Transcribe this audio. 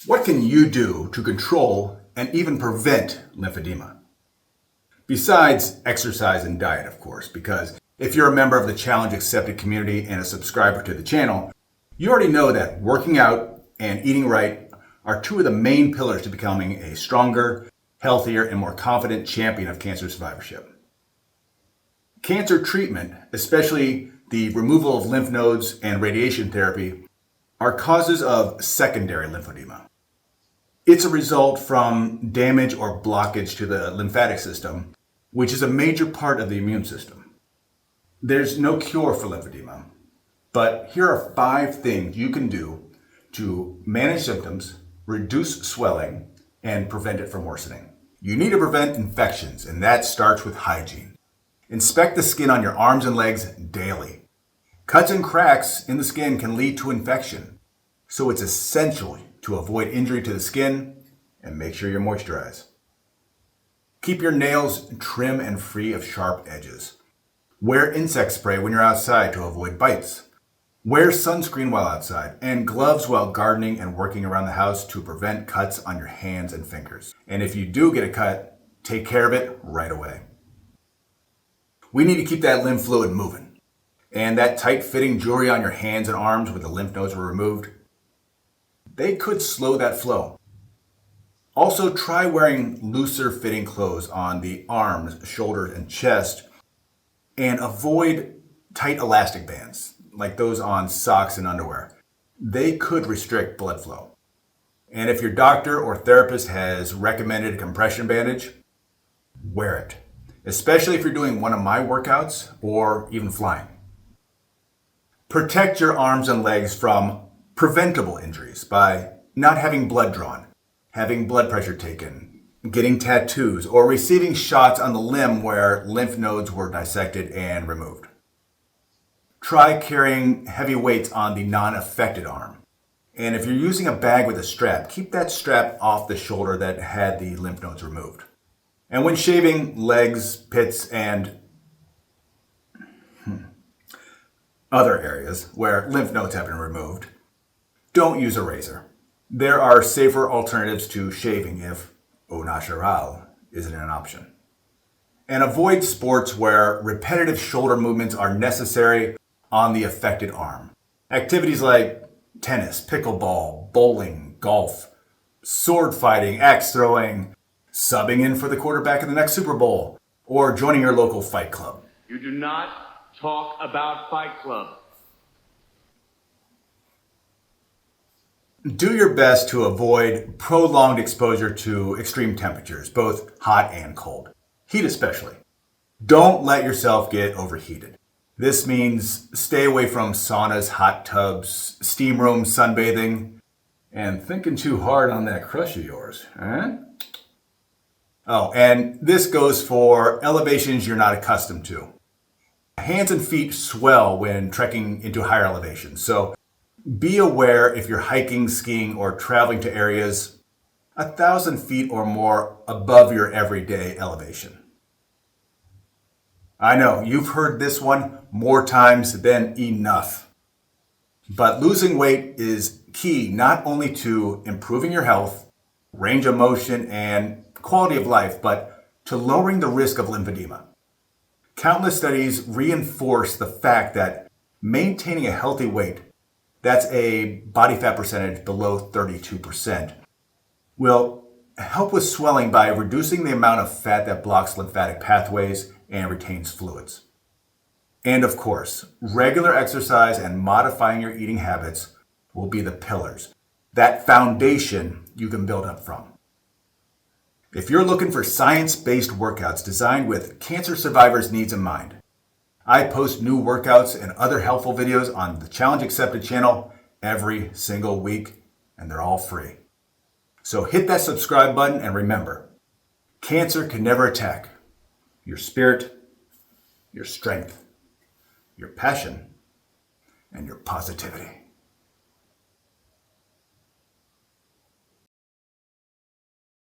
What can you do to control and even prevent lymphedema? Besides exercise and diet, of course, because if you're a member of the Challenge Accepted community and a subscriber to the channel, you already know that working out and eating right are two of the main pillars to becoming a stronger, healthier, and more confident champion of cancer survivorship. Cancer treatment, especially the removal of lymph nodes and radiation therapy, are causes of secondary lymphedema. It's a result from damage or blockage to the lymphatic system, which is a major part of the immune system. There's no cure for lymphedema, but here are 5 things you can do to manage symptoms, reduce swelling, and prevent it from worsening. You need to prevent infections, and that starts with hygiene. Inspect the skin on your arms and legs daily. Cuts and cracks in the skin can lead to infection, so it's essential to avoid injury to the skin and make sure you moisturize. Keep your nails trim and free of sharp edges. Wear insect spray when you're outside to avoid bites. Wear sunscreen while outside and gloves while gardening and working around the house to prevent cuts on your hands and fingers. And if you do get a cut, take care of it right away. We need to keep that lymph fluid moving. And that tight-fitting jewelry on your hands and arms where the lymph nodes were removed, they could slow that flow. Also, try wearing looser fitting clothes on the arms, shoulders, and chest, and avoid tight elastic bands like those on socks and underwear. They could restrict blood flow. And if your doctor or therapist has recommended a compression bandage, wear it, especially if you're doing one of my workouts or even flying. Protect your arms and legs from preventable injuries by not having blood drawn, having blood pressure taken, getting tattoos, or receiving shots on the limb where lymph nodes were dissected and removed. Try carrying heavy weights on the non-affected arm. And if you're using a bag with a strap, keep that strap off the shoulder that had the lymph nodes removed. And when shaving legs, pits, and other areas where lymph nodes have been removed, don't use a razor. There are safer alternatives to shaving if au natural isn't an option. And avoid sports where repetitive shoulder movements are necessary on the affected arm. Activities like tennis, pickleball, bowling, golf, sword fighting, axe throwing, subbing in for the quarterback in the next Super Bowl, or joining your local fight club. You do not talk about Fight Club. Do your best to avoid prolonged exposure to extreme temperatures, both hot and cold. Heat especially. Don't let yourself get overheated. This means stay away from saunas, hot tubs, steam rooms, sunbathing, and thinking too hard on that crush of yours, huh? Oh, and this goes for elevations you're not accustomed to. Hands and feet swell when trekking into higher elevations, so be aware if you're hiking, skiing, or traveling to areas 1,000 feet or more above your everyday elevation. I know, you've heard this one more times than enough. But losing weight is key not only to improving your health, range of motion, and quality of life, but to lowering the risk of lymphedema. Countless studies reinforce the fact that maintaining a healthy weight, that's a body fat percentage below 32%, will help with swelling by reducing the amount of fat that blocks lymphatic pathways and retains fluids. And of course, regular exercise and modifying your eating habits will be the pillars, that foundation you can build up from. If you're looking for science-based workouts designed with cancer survivors' needs in mind, I post new workouts and other helpful videos on the Challenge Accepted channel every single week, and they're all free. So hit that subscribe button and remember, cancer can never attack your spirit, your strength, your passion, and your positivity.